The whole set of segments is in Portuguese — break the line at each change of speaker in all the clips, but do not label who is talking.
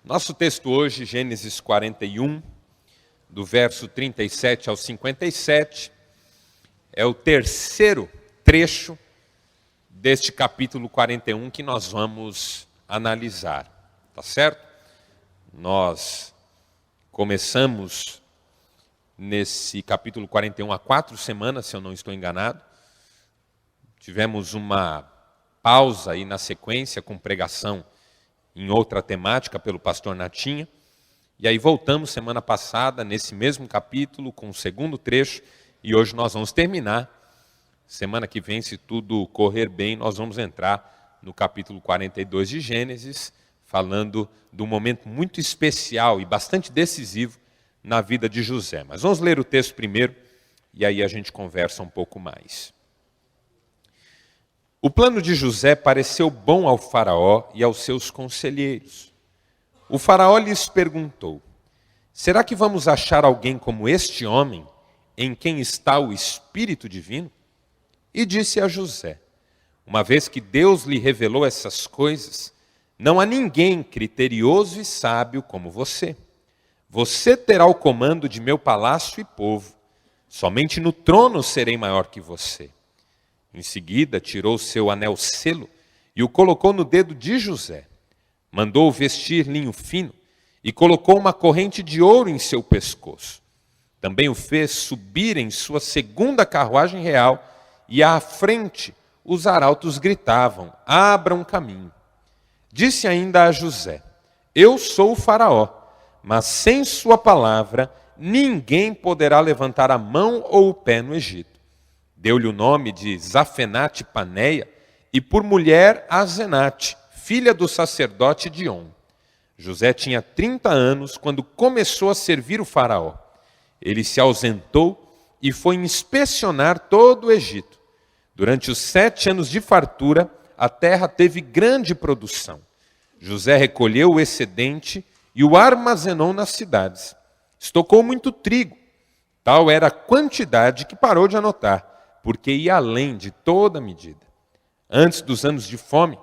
Nosso texto hoje, Gênesis 41, do verso 37 ao 57, é o terceiro trecho deste capítulo 41 que nós vamos analisar, tá certo? Nós começamos nesse capítulo 41 há 4 semanas, se eu não estou enganado. Tivemos uma pausa aí na sequência com pregação em outra temática pelo pastor Natinha. E aí voltamos semana passada nesse mesmo capítulo com o segundo trecho e hoje nós vamos terminar. Semana que vem, se tudo correr bem, nós vamos entrar no capítulo 42 de Gênesis, falando de um momento muito especial e bastante decisivo na vida de José. Mas vamos ler o texto primeiro e aí a gente conversa um pouco mais. O plano de José pareceu bom ao faraó e aos seus conselheiros. O faraó lhes perguntou: será que vamos achar alguém como este homem, em quem está o Espírito Divino? E disse a José: uma vez que Deus lhe revelou essas coisas, não há ninguém criterioso e sábio como você. Você terá o comando de meu palácio e povo. Somente no trono serei maior que você. Em seguida, tirou seu anel selo e o colocou no dedo de José. Mandou vestir linho fino e colocou uma corrente de ouro em seu pescoço. Também o fez subir em sua segunda carruagem real e à frente os arautos gritavam: abram caminho. Disse ainda a José: eu sou o faraó, mas sem sua palavra ninguém poderá levantar a mão ou o pé no Egito. Deu-lhe o nome de Zafenate-Paneia e por mulher Azenate, filha do sacerdote Diom. José tinha 30 anos quando começou a servir o faraó. Ele se ausentou e foi inspecionar todo o Egito. Durante os 7 anos de fartura, a terra teve grande produção. José recolheu o excedente e o armazenou nas cidades. Estocou muito trigo. Tal era a quantidade que parou de anotar, porque ia além de toda medida. Antes dos anos de fome,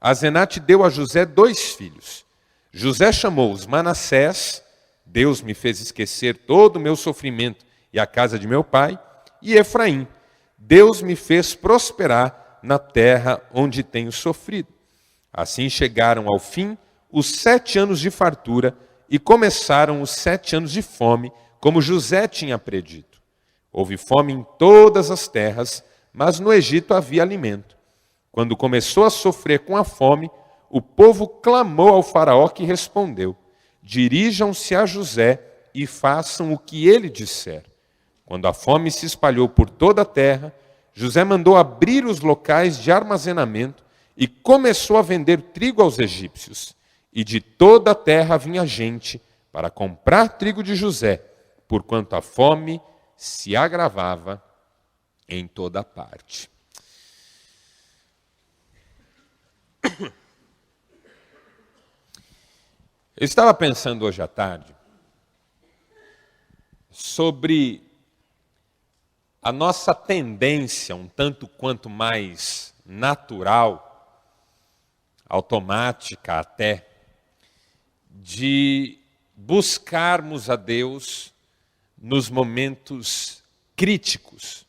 Azenate deu a José 2 filhos. José chamou-os Manassés, Deus me fez esquecer todo o meu sofrimento e a casa de meu pai, e Efraim, Deus me fez prosperar na terra onde tenho sofrido. Assim chegaram ao fim os 7 anos de fartura e começaram os 7 anos de fome, como José tinha predito. Houve fome em todas as terras, mas no Egito havia alimento. Quando começou a sofrer com a fome, o povo clamou ao faraó, que respondeu: dirijam-se a José e façam o que ele disser. Quando a fome se espalhou por toda a terra, José mandou abrir os locais de armazenamento e começou a vender trigo aos egípcios. E de toda a terra vinha gente para comprar trigo de José, porquanto a fome se agravava em toda parte. Eu estava pensando hoje à tarde sobre a nossa tendência, um tanto quanto mais natural, automática até, de buscarmos a Deus nos momentos críticos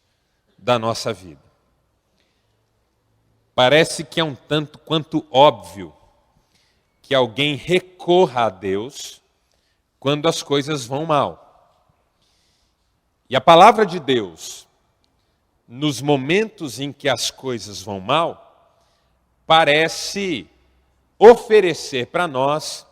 da nossa vida. Parece que é um tanto quanto óbvio que alguém recorra a Deus quando as coisas vão mal. E a palavra de Deus, nos momentos em que as coisas vão mal, parece oferecer para nós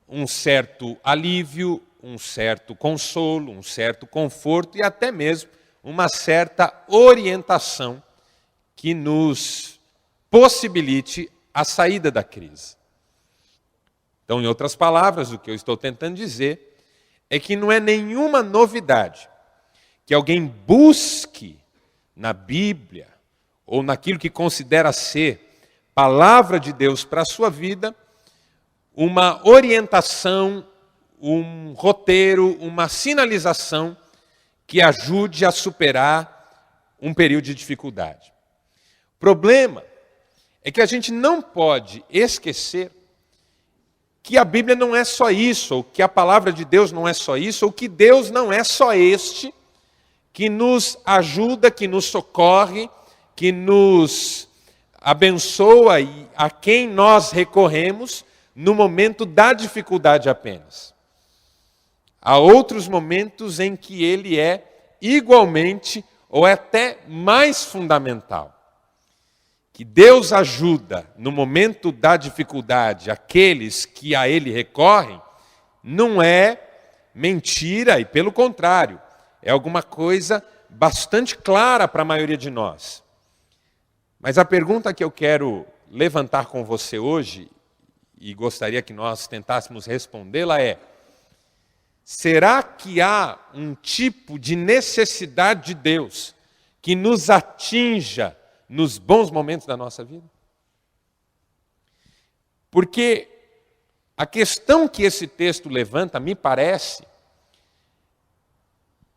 um certo alívio, um certo consolo, um certo conforto e até mesmo uma certa orientação que nos possibilite a saída da crise. Então, em outras palavras, o que eu estou tentando dizer é que não é nenhuma novidade que alguém busque na Bíblia ou naquilo que considera ser palavra de Deus para a sua vida uma orientação, um roteiro, uma sinalização que ajude a superar um período de dificuldade. O problema é que a gente não pode esquecer que a Bíblia não é só isso, ou que a palavra de Deus não é só isso, ou que Deus não é só este que nos ajuda, que nos socorre, que nos abençoa e a quem nós recorremos no momento da dificuldade apenas. Há outros momentos em que ele é igualmente ou é até mais fundamental. Que Deus ajuda no momento da dificuldade aqueles que a ele recorrem, não é mentira e pelo contrário, é alguma coisa bastante clara para a maioria de nós. Mas a pergunta que eu quero levantar com você hoje, e gostaria que nós tentássemos respondê-la é: será que há um tipo de necessidade de Deus que nos atinja nos bons momentos da nossa vida? Porque a questão que esse texto levanta, me parece,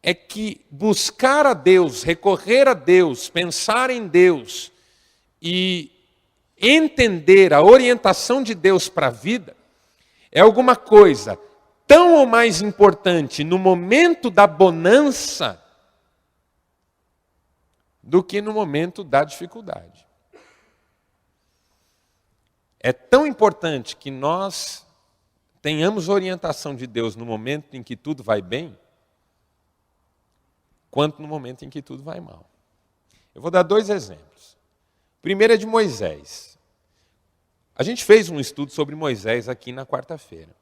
é que buscar a Deus, recorrer a Deus, pensar em Deus e entender a orientação de Deus para a vida é alguma coisa tão ou mais importante no momento da bonança do que no momento da dificuldade. É tão importante que nós tenhamos orientação de Deus no momento em que tudo vai bem, quanto no momento em que tudo vai mal. Eu vou dar 2 exemplos. O primeiro é de Moisés. A gente fez um estudo sobre Moisés aqui na quarta-feira.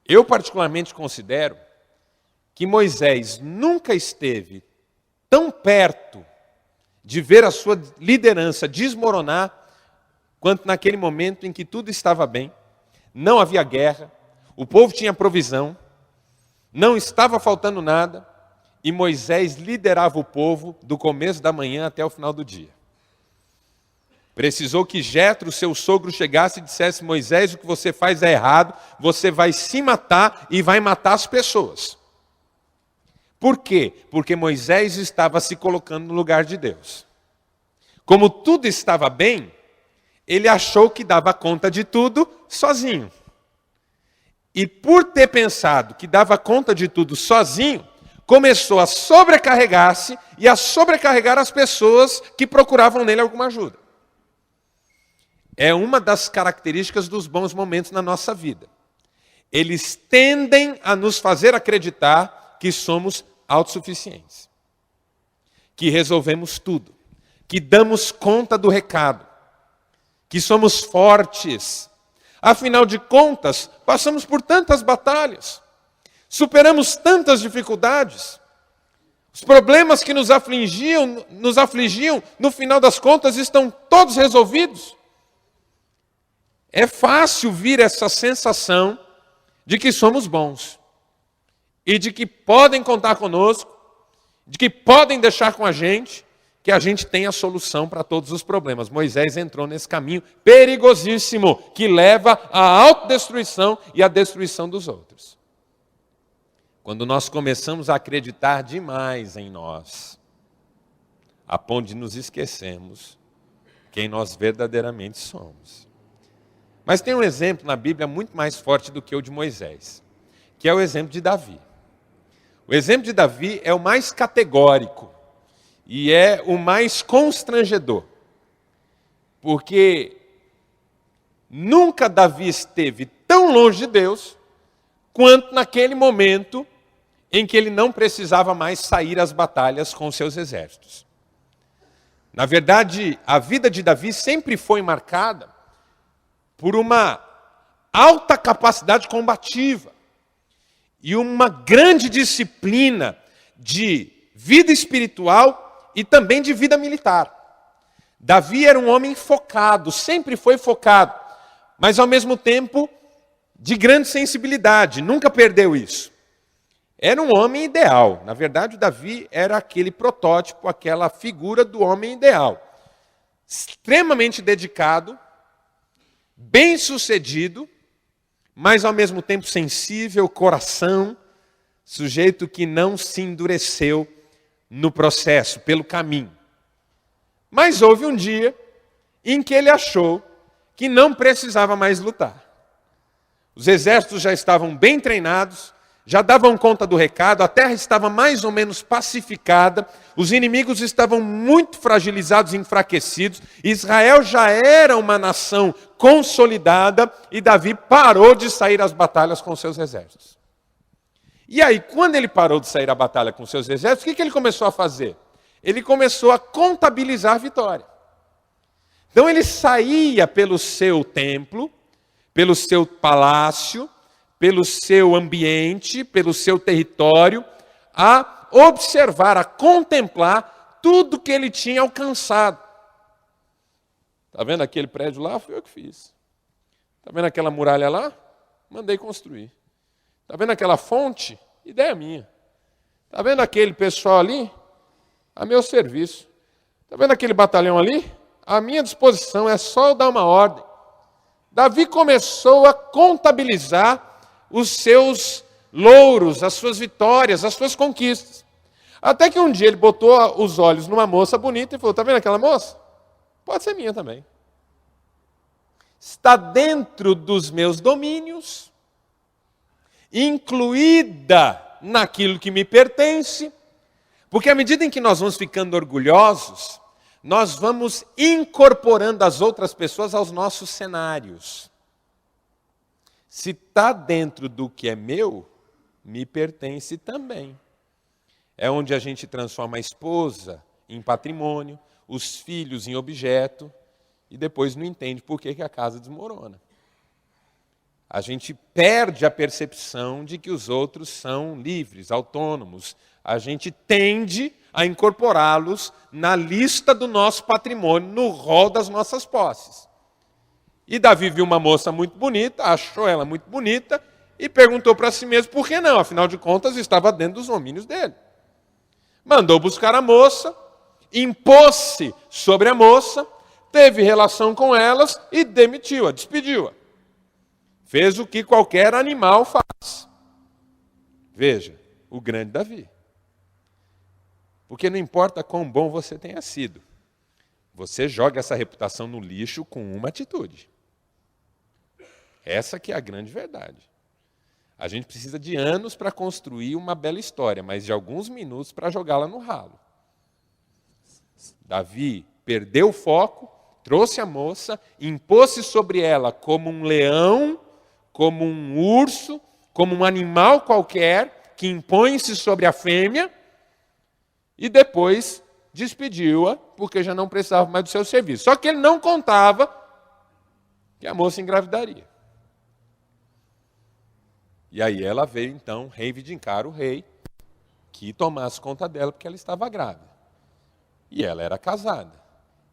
Eu particularmente considero que Moisés nunca esteve tão perto de ver a sua liderança desmoronar quanto naquele momento em que tudo estava bem, não havia guerra, o povo tinha provisão, não estava faltando nada, e Moisés liderava o povo do começo da manhã até o final do dia. Precisou que Jetro, seu sogro, chegasse e dissesse: Moisés, o que você faz é errado, você vai se matar e vai matar as pessoas. Por quê? Porque Moisés estava se colocando no lugar de Deus. Como tudo estava bem, ele achou que dava conta de tudo sozinho. E por ter pensado que dava conta de tudo sozinho, começou a sobrecarregar-se e a sobrecarregar as pessoas que procuravam nele alguma ajuda. É uma das características dos bons momentos na nossa vida. Eles tendem a nos fazer acreditar que somos autossuficientes, que resolvemos tudo, que damos conta do recado, que somos fortes. Afinal de contas, passamos por tantas batalhas, superamos tantas dificuldades. Os problemas que nos afligiam, no final das contas, estão todos resolvidos. É fácil vir essa sensação de que somos bons e de que podem contar conosco, de que podem deixar com a gente, que a gente tem a solução para todos os problemas. Moisés entrou nesse caminho perigosíssimo que leva à autodestruição e à destruição dos outros. Quando nós começamos a acreditar demais em nós, a ponto de nos esquecermos quem nós verdadeiramente somos. Mas tem um exemplo na Bíblia muito mais forte do que o de Moisés, que é o exemplo de Davi. O exemplo de Davi é o mais categórico e é o mais constrangedor, porque nunca Davi esteve tão longe de Deus quanto naquele momento em que ele não precisava mais sair às batalhas com seus exércitos. Na verdade, a vida de Davi sempre foi marcada por uma alta capacidade combativa e uma grande disciplina de vida espiritual e também de vida militar. Davi era um homem focado, sempre foi focado, mas ao mesmo tempo de grande sensibilidade, nunca perdeu isso. Era um homem ideal. Na verdade, Davi era aquele protótipo, aquela figura do homem ideal. Extremamente dedicado, bem-sucedido, mas ao mesmo tempo sensível, coração, sujeito que não se endureceu no processo, pelo caminho. Mas houve um dia em que ele achou que não precisava mais lutar. Os exércitos já estavam bem treinados, já davam conta do recado, a terra estava mais ou menos pacificada, os inimigos estavam muito fragilizados e enfraquecidos, Israel já era uma nação consolidada e Davi parou de sair às batalhas com seus exércitos. E aí, quando ele parou de sair à batalha com seus exércitos, o que ele começou a fazer? Ele começou a contabilizar a vitória. Então ele saía pelo seu templo, pelo seu palácio, pelo seu ambiente, pelo seu território, a observar, a contemplar tudo que ele tinha alcançado. Está vendo aquele prédio lá? Fui eu que fiz. Está vendo aquela muralha lá? Mandei construir. Está vendo aquela fonte? Ideia minha. Está vendo aquele pessoal ali? A meu serviço. Está vendo aquele batalhão ali? À minha disposição, é só eu dar uma ordem. Davi começou a contabilizar os seus louros, as suas vitórias, as suas conquistas. Até que um dia ele botou os olhos numa moça bonita e falou, está vendo aquela moça? Pode ser minha também. Está dentro dos meus domínios, incluída naquilo que me pertence, porque à medida em que nós vamos ficando orgulhosos, nós vamos incorporando as outras pessoas aos nossos cenários. Se está dentro do que é meu, me pertence também. É onde a gente transforma a esposa em patrimônio, os filhos em objeto, e depois não entende por que a casa desmorona. A gente perde a percepção de que os outros são livres, autônomos. A gente tende a incorporá-los na lista do nosso patrimônio, no rol das nossas posses. E Davi viu uma moça muito bonita, achou ela muito bonita e perguntou para si mesmo por que não, afinal de contas estava dentro dos domínios dele. Mandou buscar a moça, impôs-se sobre a moça, teve relação com elas e demitiu-a, despediu-a. Fez o que qualquer animal faz. Veja, o grande Davi. Porque não importa quão bom você tenha sido, você joga essa reputação no lixo com uma atitude. Essa que é a grande verdade. A gente precisa de anos para construir uma bela história, mas de alguns minutos para jogá-la no ralo. Davi perdeu o foco, trouxe a moça, impôs-se sobre ela como um leão, como um urso, como um animal qualquer, que impõe-se sobre a fêmea, e depois despediu-a, porque já não precisava mais do seu serviço. Só que ele não contava que a moça engravidaria. E aí ela veio, então, reivindicar o rei que tomasse conta dela, porque ela estava grávida. E ela era casada.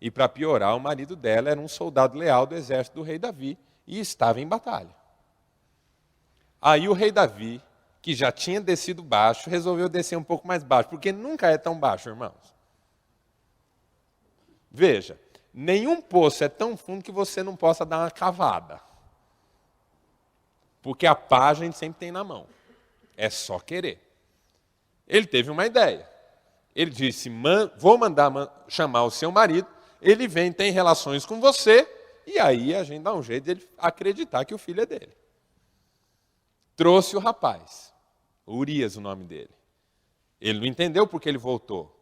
E para piorar, o marido dela era um soldado leal do exército do rei Davi e estava em batalha. Aí o rei Davi, que já tinha descido baixo, resolveu descer um pouco mais baixo, porque nunca é tão baixo, irmãos. Veja, nenhum poço é tão fundo que você não possa dar uma cavada. Porque a pá a gente sempre tem na mão. É só querer. Ele teve uma ideia. Ele disse, vou mandar chamar o seu marido, ele vem, tem relações com você, e aí a gente dá um jeito de ele acreditar que o filho é dele. Trouxe o rapaz, Urias o nome dele. Ele não entendeu porque ele voltou.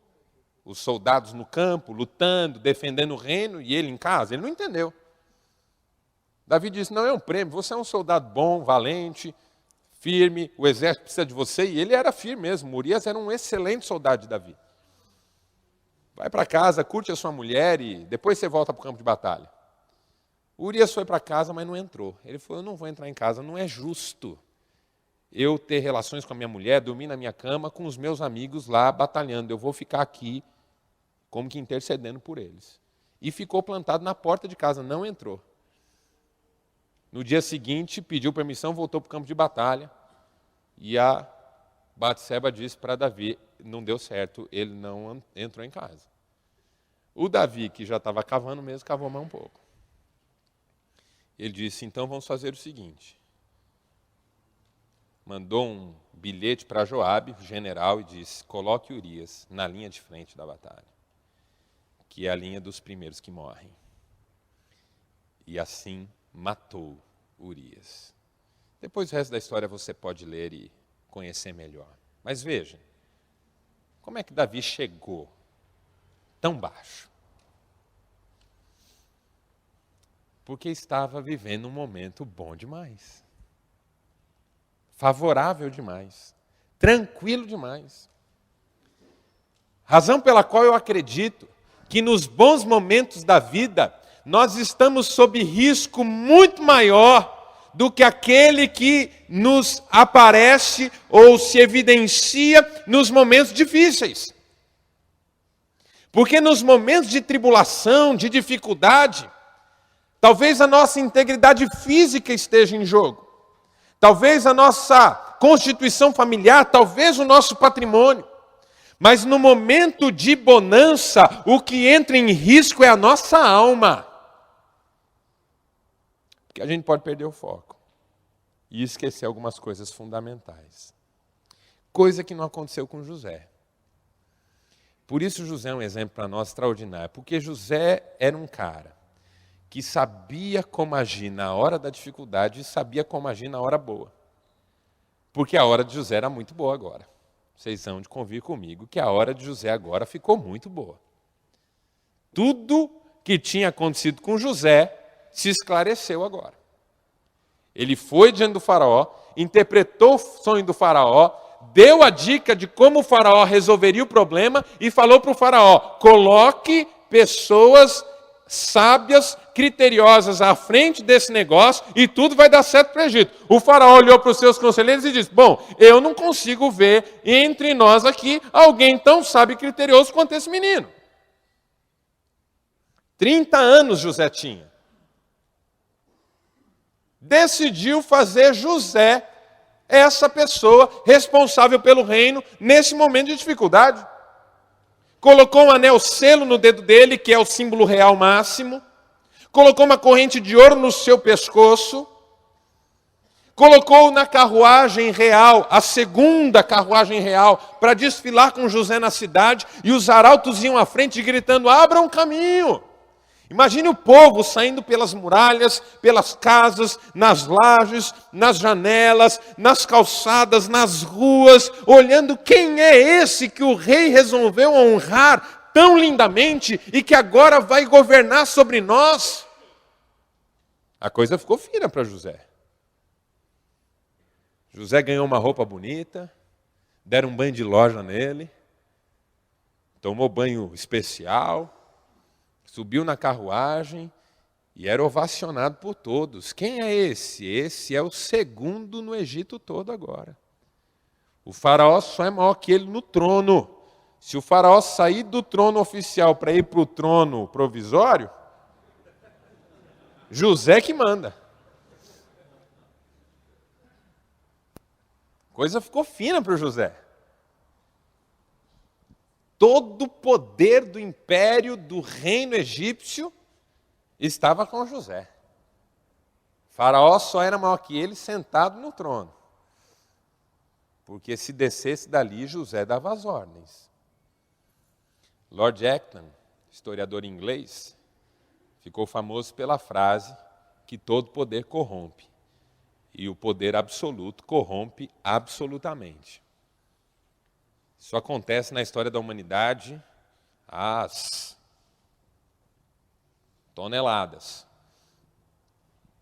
Os soldados no campo, lutando, defendendo o reino, e ele em casa, ele não entendeu. Davi disse, não, é um prêmio, você é um soldado bom, valente, firme, o exército precisa de você, e ele era firme mesmo, Urias era um excelente soldado de Davi. Vai para casa, curte a sua mulher e depois você volta para o campo de batalha. Urias foi para casa, mas não entrou. Ele falou, eu não vou entrar em casa, não é justo eu ter relações com a minha mulher, dormir na minha cama com os meus amigos lá batalhando, eu vou ficar aqui como que intercedendo por eles. E ficou plantado na porta de casa, não entrou. No dia seguinte, pediu permissão, voltou para o campo de batalha. E a Batseba disse para Davi, não deu certo, ele não entrou em casa. O Davi, que já estava cavando mesmo, cavou mais um pouco. Ele disse, então vamos fazer o seguinte. Mandou um bilhete para Joabe, o general, e disse, coloque Urias na linha de frente da batalha, que é a linha dos primeiros que morrem. E assim matou Urias. Depois o resto da história você pode ler e conhecer melhor. Mas veja, como é que Davi chegou tão baixo? Porque estava vivendo um momento bom demais. Favorável demais. Tranquilo demais. Razão pela qual eu acredito que nos bons momentos da vida, nós estamos sob risco muito maior do que aquele que nos aparece ou se evidencia nos momentos difíceis. Porque nos momentos de tribulação, de dificuldade, talvez a nossa integridade física esteja em jogo. Talvez a nossa constituição familiar, talvez o nosso patrimônio. Mas no momento de bonança, o que entra em risco é a nossa alma. Porque a gente pode perder o foco e esquecer algumas coisas fundamentais. Coisa que não aconteceu com José. Por isso José é um exemplo para nós extraordinário. Porque José era um cara que sabia como agir na hora da dificuldade e sabia como agir na hora boa. Porque a hora de José era muito boa agora. Vocês vão de convir comigo que a hora de José agora ficou muito boa. Tudo que tinha acontecido com José se esclareceu agora. Ele foi diante do faraó, interpretou o sonho do faraó, deu a dica de como o faraó resolveria o problema e falou para o faraó: coloque pessoas sábias, criteriosas à frente desse negócio e tudo vai dar certo para o Egito. O faraó olhou para os seus conselheiros e disse: bom, eu não consigo ver entre nós aqui alguém tão sábio e criterioso quanto esse menino. 30 anos José tinha. Decidiu fazer José essa pessoa responsável pelo reino nesse momento de dificuldade. Colocou um anel selo no dedo dele, que é o símbolo real máximo. Colocou uma corrente de ouro no seu pescoço. Colocou na carruagem real, a segunda carruagem real, para desfilar com José na cidade. E os arautos iam à frente gritando: abra um caminho. Imagine o povo saindo pelas muralhas, pelas casas, nas lajes, nas janelas, nas calçadas, nas ruas, olhando quem é esse que o rei resolveu honrar tão lindamente e que agora vai governar sobre nós. A coisa ficou fina para José. José ganhou uma roupa bonita, deram um banho de loja nele, tomou banho especial, subiu na carruagem e era ovacionado por todos. Quem é esse? Esse é o segundo no Egito todo agora. O faraó só é maior que ele no trono. Se o faraó sair do trono oficial para ir para o trono provisório, José que manda. Coisa ficou fina para o José. Todo o poder do império, do reino egípcio, estava com José. O faraó só era maior que ele sentado no trono. Porque se descesse dali, José dava as ordens. Lord Acton, historiador inglês, ficou famoso pela frase que todo poder corrompe. E o poder absoluto corrompe absolutamente. Isso acontece na história da humanidade às toneladas.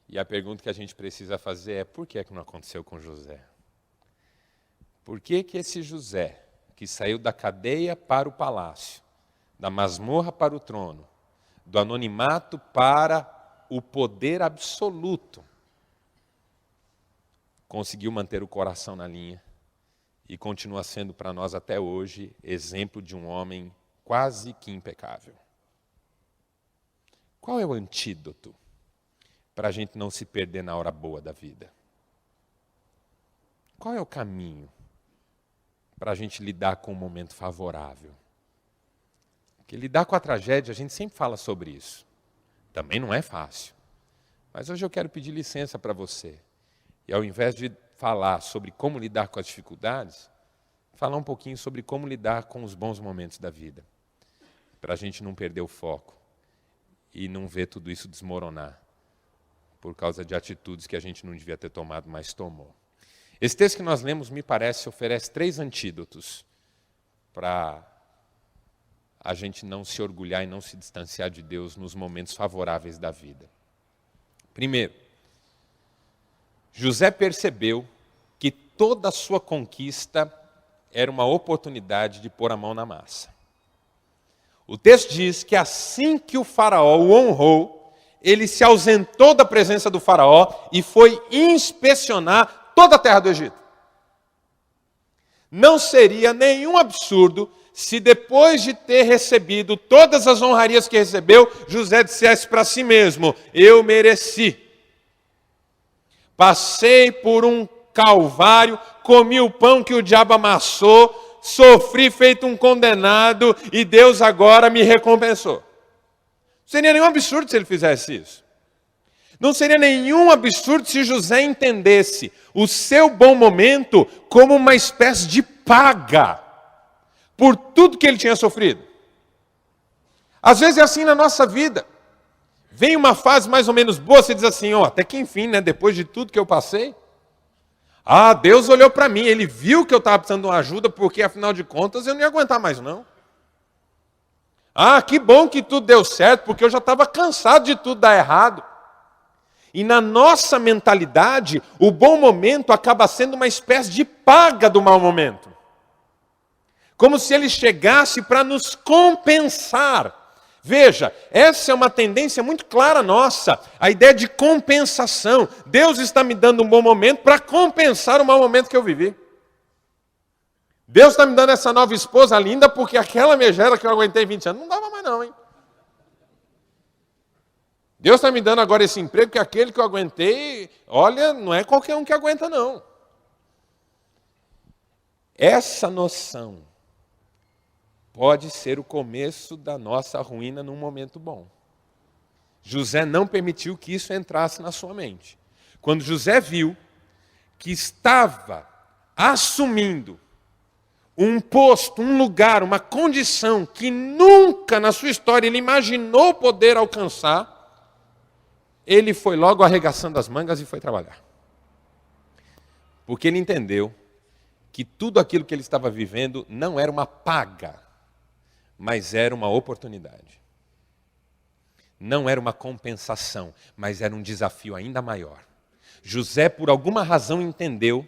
E a pergunta que a gente precisa fazer é: por que não aconteceu com José? Por que esse José, que saiu da cadeia para o palácio, da masmorra para o trono, do anonimato para o poder absoluto, conseguiu manter o coração na linha e continua sendo para nós até hoje exemplo de um homem quase que impecável? Qual é o antídoto para a gente não se perder na hora boa da vida? Qual é o caminho para a gente lidar com um momento favorável? Porque lidar com a tragédia, a gente sempre fala sobre isso. Também não é fácil. Mas hoje eu quero pedir licença para você. E ao invés de falar sobre como lidar com as dificuldades, falar um pouquinho sobre como lidar com os bons momentos da vida, para a gente não perder o foco e não ver tudo isso desmoronar por causa de atitudes que a gente não devia ter tomado, mas tomou. Esse texto que nós lemos, me parece, oferece 3 antídotos para a gente não se orgulhar e não se distanciar de Deus nos momentos favoráveis da vida. Primeiro, José percebeu que toda a sua conquista era uma oportunidade de pôr a mão na massa. O texto diz que assim que o faraó o honrou, ele se ausentou da presença do faraó e foi inspecionar toda a terra do Egito. Não seria nenhum absurdo se depois de ter recebido todas as honrarias que recebeu, José dissesse para si mesmo: eu mereci. Passei por um calvário, comi o pão que o diabo amassou, sofri feito um condenado e Deus agora me recompensou. Não seria nenhum absurdo se ele fizesse isso. Não seria nenhum absurdo se José entendesse o seu bom momento como uma espécie de paga por tudo que ele tinha sofrido. Às vezes é assim na nossa vida. Vem uma fase mais ou menos boa, você diz assim, até que enfim, né, depois de tudo que eu passei. Deus olhou para mim, Ele viu que eu estava precisando de uma ajuda, porque afinal de contas eu não ia aguentar mais não. Que bom que tudo deu certo, porque eu já estava cansado de tudo dar errado. E na nossa mentalidade, o bom momento acaba sendo uma espécie de paga do mau momento. Como se ele chegasse para nos compensar. Veja, essa é uma tendência muito clara nossa, a ideia de compensação. Deus está me dando um bom momento para compensar o mau momento que eu vivi. Deus está me dando essa nova esposa linda porque aquela megera que eu aguentei 20 anos não dava mais não, hein? Deus está me dando agora esse emprego que aquele que eu aguentei, olha, não é qualquer um que aguenta não. Essa noção pode ser o começo da nossa ruína num momento bom. José não permitiu que isso entrasse na sua mente. Quando José viu que estava assumindo um posto, um lugar, uma condição que nunca na sua história ele imaginou poder alcançar, ele foi logo arregaçando as mangas e foi trabalhar. Porque ele entendeu que tudo aquilo que ele estava vivendo não era uma paga, mas era uma oportunidade. Não era uma compensação, mas era um desafio ainda maior. José, por alguma razão, entendeu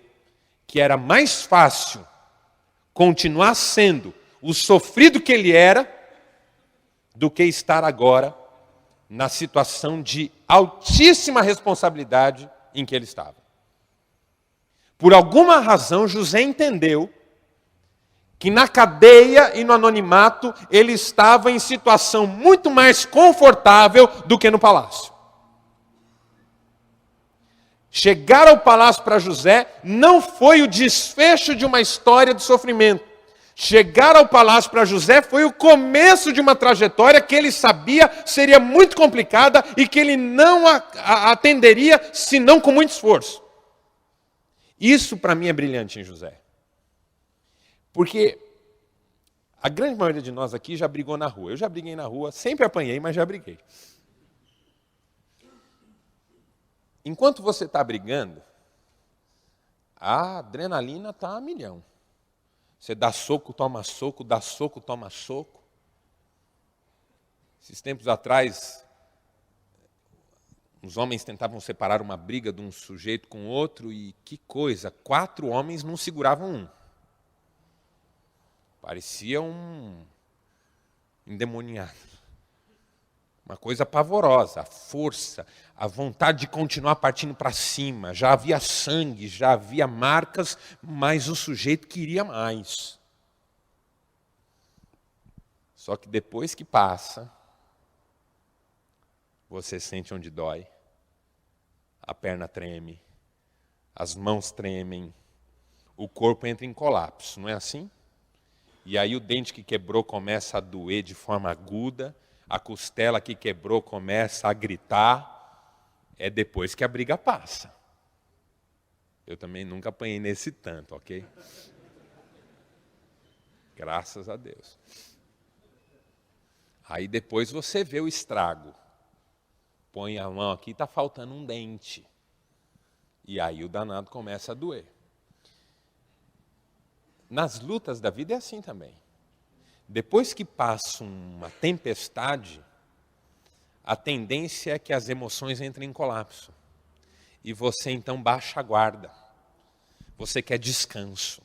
que era mais fácil continuar sendo o sofrido que ele era do que estar agora na situação de altíssima responsabilidade em que ele estava. Por alguma razão, José entendeu que na cadeia e no anonimato ele estava em situação muito mais confortável do que no palácio. Chegar ao palácio para José não foi o desfecho de uma história de sofrimento. Chegar ao palácio para José foi o começo de uma trajetória que ele sabia seria muito complicada e que ele não atenderia senão com muito esforço. Isso para mim é brilhante em José. Porque a grande maioria de nós aqui já brigou na rua. Eu já briguei na rua, sempre apanhei, mas já briguei. Enquanto você está brigando, a adrenalina está a milhão. Você dá soco, toma soco, dá soco, toma soco. Esses tempos atrás, os homens tentavam separar uma briga de um sujeito com outro e que coisa, 4 homens não seguravam um. Parecia um endemoniado. Uma coisa pavorosa, a força, a vontade de continuar partindo para cima. Já havia sangue, já havia marcas, mas o sujeito queria mais. Só que depois que passa, você sente onde dói. A perna treme, as mãos tremem, o corpo entra em colapso, não é assim? E aí o dente que quebrou começa a doer de forma aguda, a costela que quebrou começa a gritar, é depois que a briga passa. Eu também nunca apanhei nesse tanto, ok? Graças a Deus. Aí depois você vê o estrago. põe a mão aqui, está faltando um dente. E aí o danado começa a doer. Nas lutas da vida é assim também. Depois que passa uma tempestade, a tendência é que as emoções entrem em colapso. E você então baixa a guarda. Você quer descanso.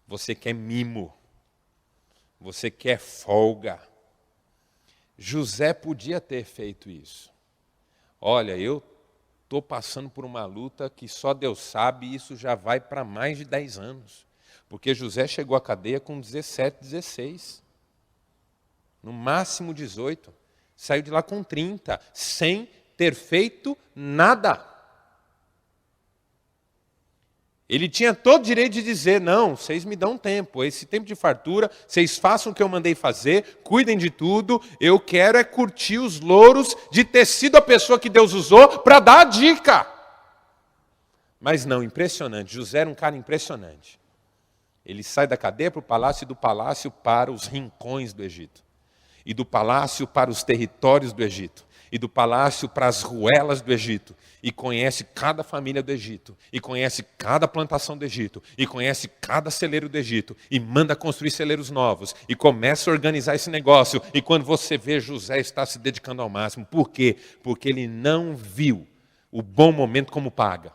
Você quer mimo. Você quer folga. José podia ter feito isso. Olha, eu estou passando por uma luta que só Deus sabe, e isso já vai para mais de 10 anos. Porque José chegou à cadeia com 17, 16. No máximo 18. Saiu de lá com 30, sem ter feito nada. Ele tinha todo o direito de dizer, não, vocês me dão tempo, esse tempo de fartura, vocês façam o que eu mandei fazer, cuidem de tudo, eu quero é curtir os louros de ter sido a pessoa que Deus usou para dar a dica. Mas não, impressionante, José era um cara impressionante. Ele sai da cadeia para o palácio e do palácio para os rincões do Egito. E do palácio para os territórios do Egito. E do palácio para as ruelas do Egito, e conhece cada família do Egito, e conhece cada plantação do Egito, e conhece cada celeiro do Egito, e manda construir celeiros novos, e começa a organizar esse negócio, e quando você vê, José está se dedicando ao máximo. Por quê? Porque ele não viu o bom momento como paga,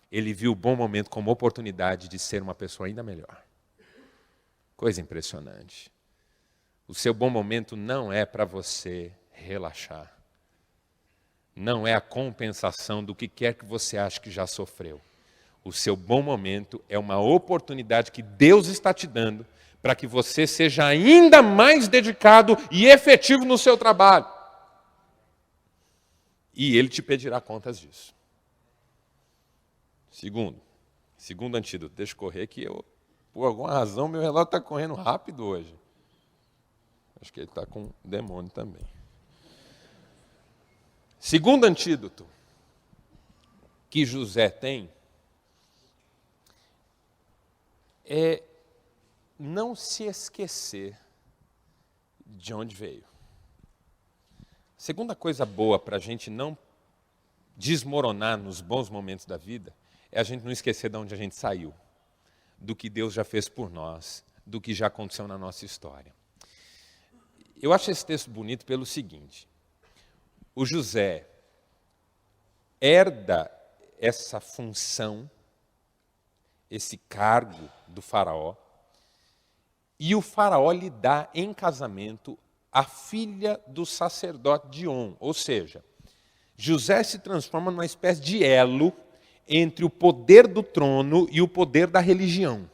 ele viu o bom momento como oportunidade de ser uma pessoa ainda melhor. Coisa impressionante. O seu bom momento não é para você relaxar. Não é a compensação do que quer que você ache que já sofreu. O seu bom momento é uma oportunidade que Deus está te dando para que você seja ainda mais dedicado e efetivo no seu trabalho. E Ele te pedirá contas disso. Segundo antídoto, deixa eu correr que por alguma razão, meu relógio está correndo rápido hoje. Acho que ele está com demônio também. Segundo antídoto que José tem é não se esquecer de onde veio. Segunda coisa boa para a gente não desmoronar nos bons momentos da vida é a gente não esquecer de onde a gente saiu, do que Deus já fez por nós, do que já aconteceu na nossa história. Eu acho esse texto bonito pelo seguinte: o José herda essa função, esse cargo do faraó, e o faraó lhe dá em casamento a filha do sacerdote Diom. Ou seja, José se transforma numa espécie de elo entre o poder do trono e o poder da religião.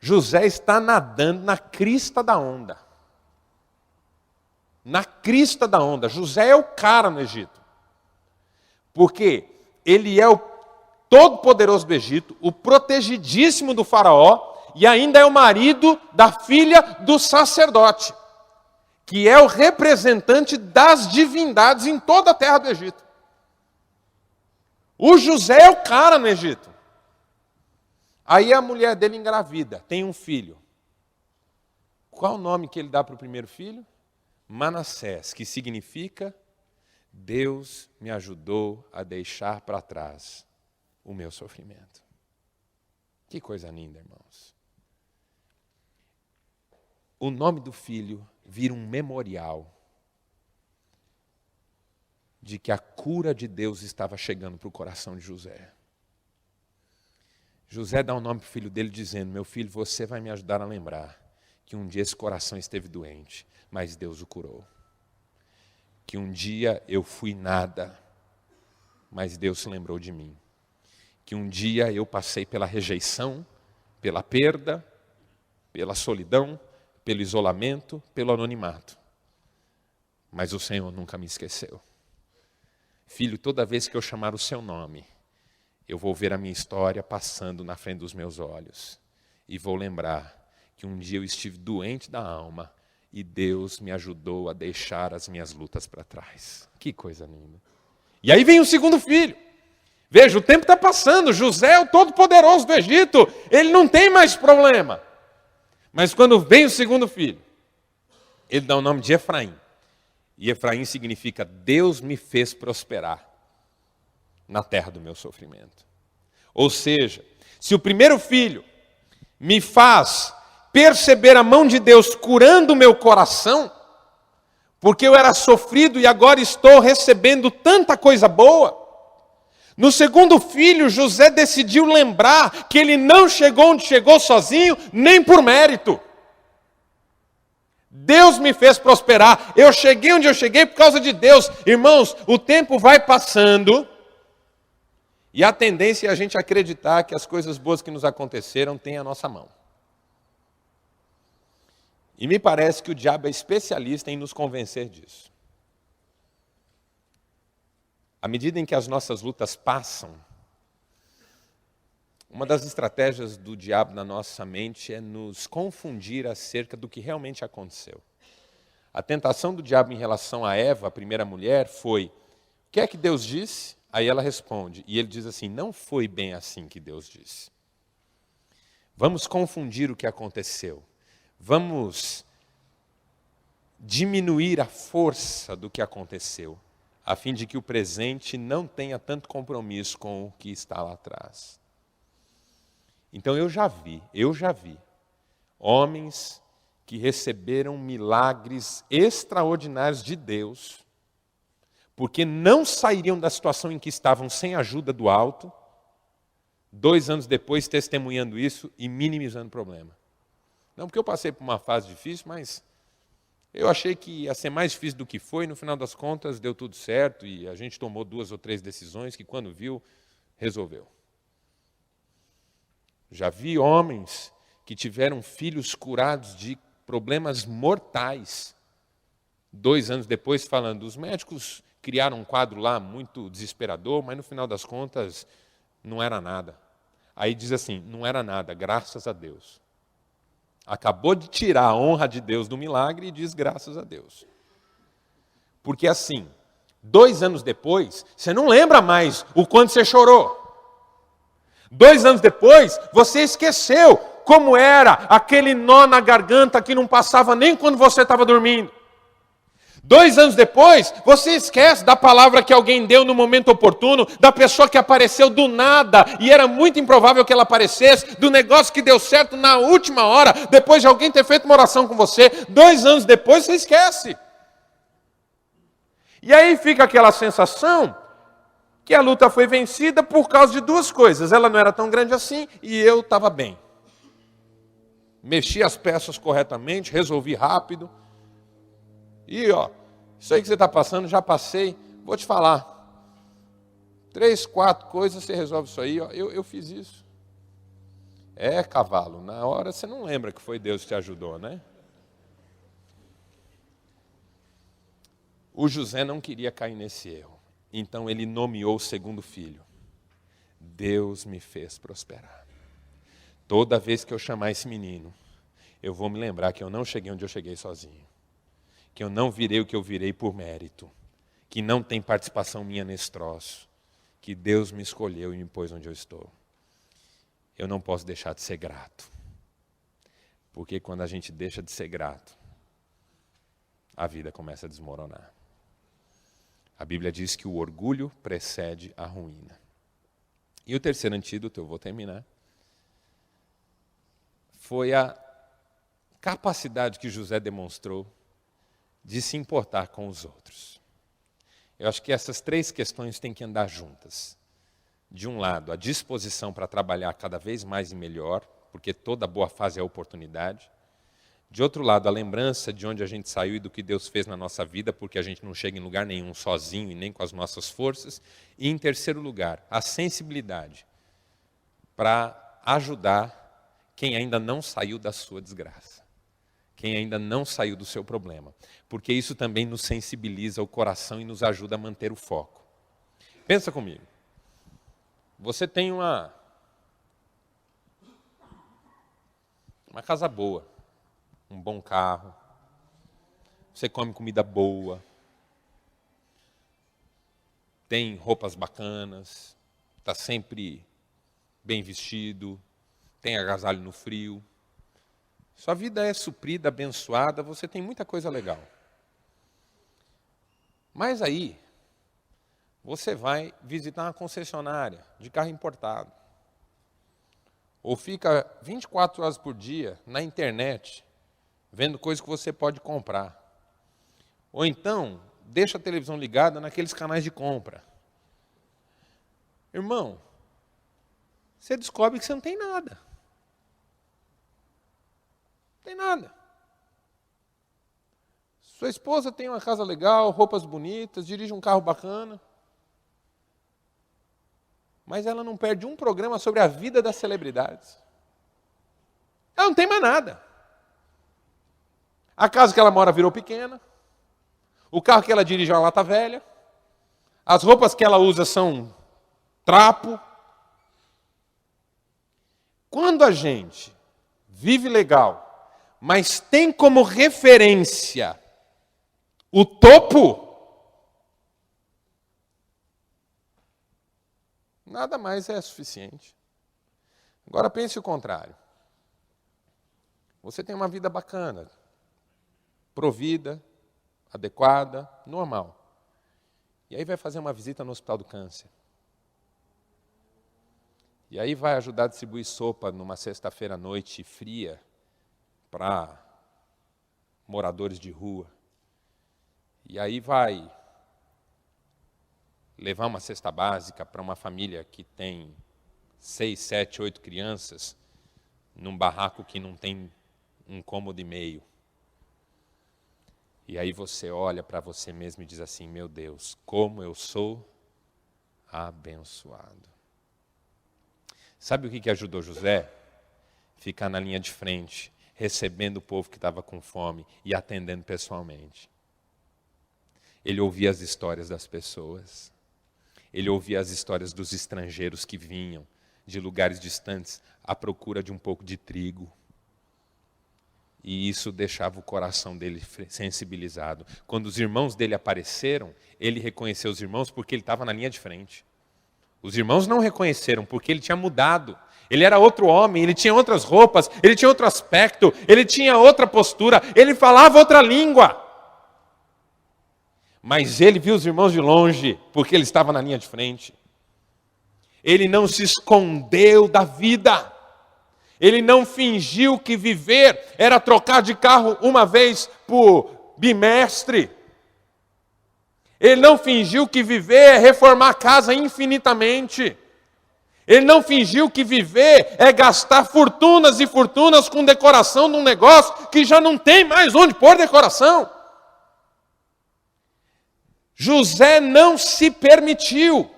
José está nadando na crista da onda. Na crista da onda. José é o cara no Egito. Porque ele é o todo-poderoso do Egito, o protegidíssimo do faraó, e ainda é o marido da filha do sacerdote, que é o representante das divindades em toda a terra do Egito. O José é o cara no Egito. Aí a mulher dele engravida, tem um filho. Qual o nome que ele dá para o primeiro filho? Manassés, que significa Deus me ajudou a deixar para trás o meu sofrimento. Que coisa linda, irmãos. O nome do filho vira um memorial de que a cura de Deus estava chegando para o coração de José. José dá um nome para o filho dele dizendo: meu filho, você vai me ajudar a lembrar que um dia esse coração esteve doente, mas Deus o curou. Que um dia eu fui nada, mas Deus se lembrou de mim. Que um dia eu passei pela rejeição, pela perda, pela solidão, pelo isolamento, pelo anonimato. Mas o Senhor nunca me esqueceu. Filho, toda vez que eu chamar o seu nome, eu vou ver a minha história passando na frente dos meus olhos. E vou lembrar que um dia eu estive doente da alma e Deus me ajudou a deixar as minhas lutas para trás. Que coisa linda. E aí vem o segundo filho. Veja, o tempo está passando. José é o todo-poderoso do Egito. Ele não tem mais problema. Mas quando vem o segundo filho, ele dá o nome de Efraim. E Efraim significa Deus me fez prosperar na terra do meu sofrimento. Ou seja, se o primeiro filho me faz perceber a mão de Deus curando o meu coração, porque eu era sofrido e agora estou recebendo tanta coisa boa. No segundo filho, José decidiu lembrar que ele não chegou onde chegou sozinho, nem por mérito. Deus me fez prosperar, eu cheguei onde eu cheguei por causa de Deus. Irmãos, o tempo vai passando e a tendência é a gente acreditar que as coisas boas que nos aconteceram têm a nossa mão. E me parece que o diabo é especialista em nos convencer disso. À medida em que as nossas lutas passam, uma das estratégias do diabo na nossa mente é nos confundir acerca do que realmente aconteceu. A tentação do diabo em relação a Eva, a primeira mulher, foi: o que é que Deus disse? Aí ela responde, e ele diz assim: não foi bem assim que Deus disse. Vamos confundir o que aconteceu. Vamos diminuir a força do que aconteceu, a fim de que o presente não tenha tanto compromisso com o que está lá atrás. Então eu já vi homens que receberam milagres extraordinários de Deus, porque não sairiam da situação em que estavam sem a ajuda do alto, 2 anos depois testemunhando isso e minimizando o problema. Não porque eu passei por uma fase difícil, mas eu achei que ia ser mais difícil do que foi, no final das contas deu tudo certo e a gente tomou 2 ou 3 decisões que quando viu, resolveu. Já vi homens que tiveram filhos curados de problemas mortais, 2 anos depois falando, os médicos criaram um quadro lá muito desesperador, mas no final das contas não era nada. Aí diz assim, não era nada, graças a Deus. Acabou de tirar a honra de Deus do milagre e diz graças a Deus. Porque assim, 2 anos depois, você não lembra mais o quanto você chorou. 2 anos depois, você esqueceu como era aquele nó na garganta que não passava nem quando você estava dormindo. 2 anos depois, você esquece da palavra que alguém deu no momento oportuno, da pessoa que apareceu do nada, e era muito improvável que ela aparecesse, do negócio que deu certo na última hora, depois de alguém ter feito uma oração com você. 2 anos depois, você esquece. E aí fica aquela sensação que a luta foi vencida por causa de 2 coisas. Ela não era tão grande assim e eu estava bem. Mexi as peças corretamente, resolvi rápido. E isso aí que você está passando, já passei. Vou te falar. 3, 4 coisas, você resolve isso aí. Eu fiz isso. Cavalo, na hora você não lembra que foi Deus que te ajudou, né? O José não queria cair nesse erro. Então ele nomeou o segundo filho. Deus me fez prosperar. Toda vez que eu chamar esse menino, eu vou me lembrar que eu não cheguei onde eu cheguei sozinho. Que eu não virei o que eu virei por mérito. Que não tem participação minha nesse troço. Que Deus me escolheu e me pôs onde eu estou. Eu não posso deixar de ser grato. Porque quando a gente deixa de ser grato, a vida começa a desmoronar. A Bíblia diz que o orgulho precede a ruína. E o terceiro antídoto, eu vou terminar, foi a capacidade que José demonstrou de se importar com os outros. Eu acho que essas 3 questões têm que andar juntas. De um lado, a disposição para trabalhar cada vez mais e melhor, porque toda boa fase é oportunidade. De outro lado, a lembrança de onde a gente saiu e do que Deus fez na nossa vida, porque a gente não chega em lugar nenhum sozinho e nem com as nossas forças. E em terceiro lugar, a sensibilidade para ajudar quem ainda não saiu da sua desgraça. Quem ainda não saiu do seu problema. Porque isso também nos sensibiliza o coração e nos ajuda a manter o foco. Pensa comigo. Você tem uma casa boa, um bom carro, você come comida boa, tem roupas bacanas, está sempre bem vestido, tem agasalho no frio. Sua vida é suprida, abençoada, você tem muita coisa legal. Mas aí, você vai visitar uma concessionária de carro importado. Ou fica 24 horas por dia na internet, vendo coisas que você pode comprar. Ou então, deixa a televisão ligada naqueles canais de compra. Irmão, você descobre que você não tem nada. Não tem nada. Sua esposa tem uma casa legal, roupas bonitas, dirige um carro bacana. Mas ela não perde um programa sobre a vida das celebridades. Ela não tem mais nada. A casa que ela mora virou pequena. O carro que ela dirige é uma lata velha. As roupas que ela usa são trapo. Quando a gente vive legal, mas tem como referência o topo, nada mais é suficiente. Agora pense o contrário. Você tem uma vida bacana, provida, adequada, normal. E aí vai fazer uma visita no Hospital do Câncer. E aí vai ajudar a distribuir sopa numa sexta-feira à noite fria para moradores de rua. E aí vai levar uma cesta básica para uma família que tem 6, 7, 8 crianças num barraco que não tem um cômodo e meio. E aí você olha para você mesmo e diz assim, meu Deus, como eu sou abençoado. Sabe o que ajudou José? Ficar na linha de frente, recebendo o povo que estava com fome e atendendo pessoalmente. Ele ouvia as histórias das pessoas. Ele ouvia as histórias dos estrangeiros que vinham de lugares distantes à procura de um pouco de trigo. E isso deixava o coração dele sensibilizado. Quando os irmãos dele apareceram, ele reconheceu os irmãos porque ele estava na linha de frente. Os irmãos não reconheceram porque ele tinha mudado. Ele era outro homem, ele tinha outras roupas, ele tinha outro aspecto, ele tinha outra postura, ele falava outra língua. Mas ele viu os irmãos de longe, porque ele estava na linha de frente. Ele não se escondeu da vida. Ele não fingiu que viver era trocar de carro uma vez por bimestre. Ele não fingiu que viver é reformar a casa infinitamente. Ele não fingiu que viver é gastar fortunas e fortunas com decoração de um negócio que já não tem mais onde pôr decoração. José não se permitiu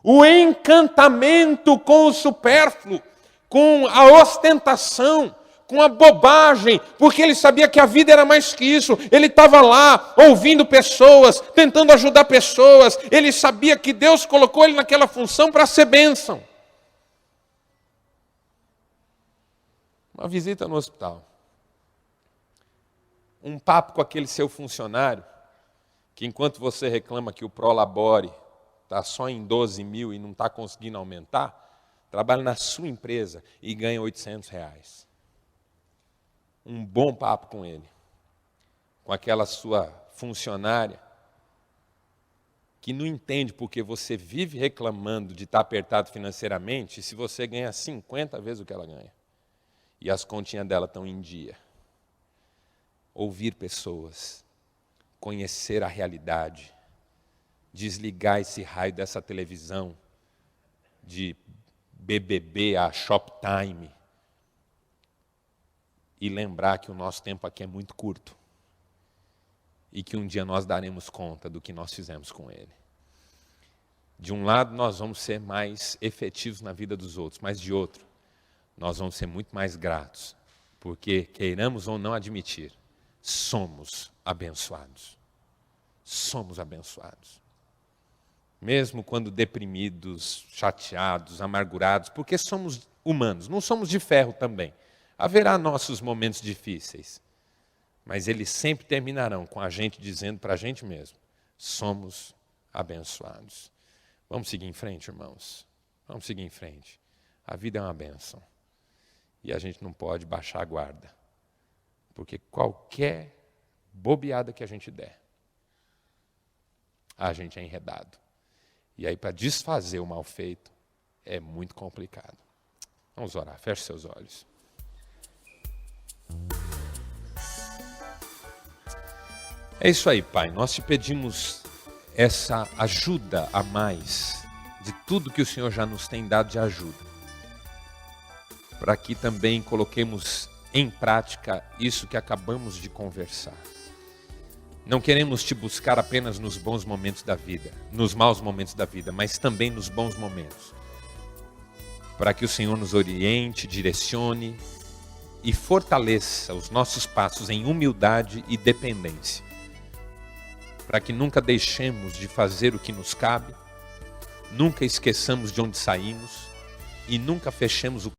o encantamento com o supérfluo, com a ostentação, com a bobagem, porque ele sabia que a vida era mais que isso. Ele estava lá ouvindo pessoas, tentando ajudar pessoas. Ele sabia que Deus colocou ele naquela função para ser bênção. Uma visita no hospital. Um papo com aquele seu funcionário, que enquanto você reclama que o Prolabore está só em 12 mil e não está conseguindo aumentar, trabalha na sua empresa e ganha R$800. Um bom papo com ele, com aquela sua funcionária, que não entende porque você vive reclamando de estar apertado financeiramente, se você ganha 50 vezes o que ela ganha. E as continhas dela estão em dia. Ouvir pessoas, conhecer a realidade, desligar esse raio dessa televisão, de BBB a Shoptime, e lembrar que o nosso tempo aqui é muito curto e que um dia nós daremos conta do que nós fizemos com ele. De um lado, nós vamos ser mais efetivos na vida dos outros, mas de outro, nós vamos ser muito mais gratos, porque, queiramos ou não admitir, somos abençoados. Somos abençoados. Mesmo quando deprimidos, chateados, amargurados, porque somos humanos, não somos de ferro também. Haverá nossos momentos difíceis, mas eles sempre terminarão com a gente dizendo para a gente mesmo, somos abençoados. Vamos seguir em frente, irmãos? Vamos seguir em frente. A vida é uma bênção. E a gente não pode baixar a guarda. Porque qualquer bobeada que a gente der, a gente é enredado. E aí, para desfazer o mal feito, é muito complicado. Vamos orar, feche seus olhos. É isso aí, Pai. Nós te pedimos essa ajuda a mais de tudo que o Senhor já nos tem dado de ajuda, para que também coloquemos em prática isso que acabamos de conversar. Não queremos te buscar apenas nos bons momentos da vida, nos maus momentos da vida, mas também nos bons momentos, para que o Senhor nos oriente, direcione e fortaleça os nossos passos em humildade e dependência, para que nunca deixemos de fazer o que nos cabe, nunca esqueçamos de onde saímos e nunca fechemos o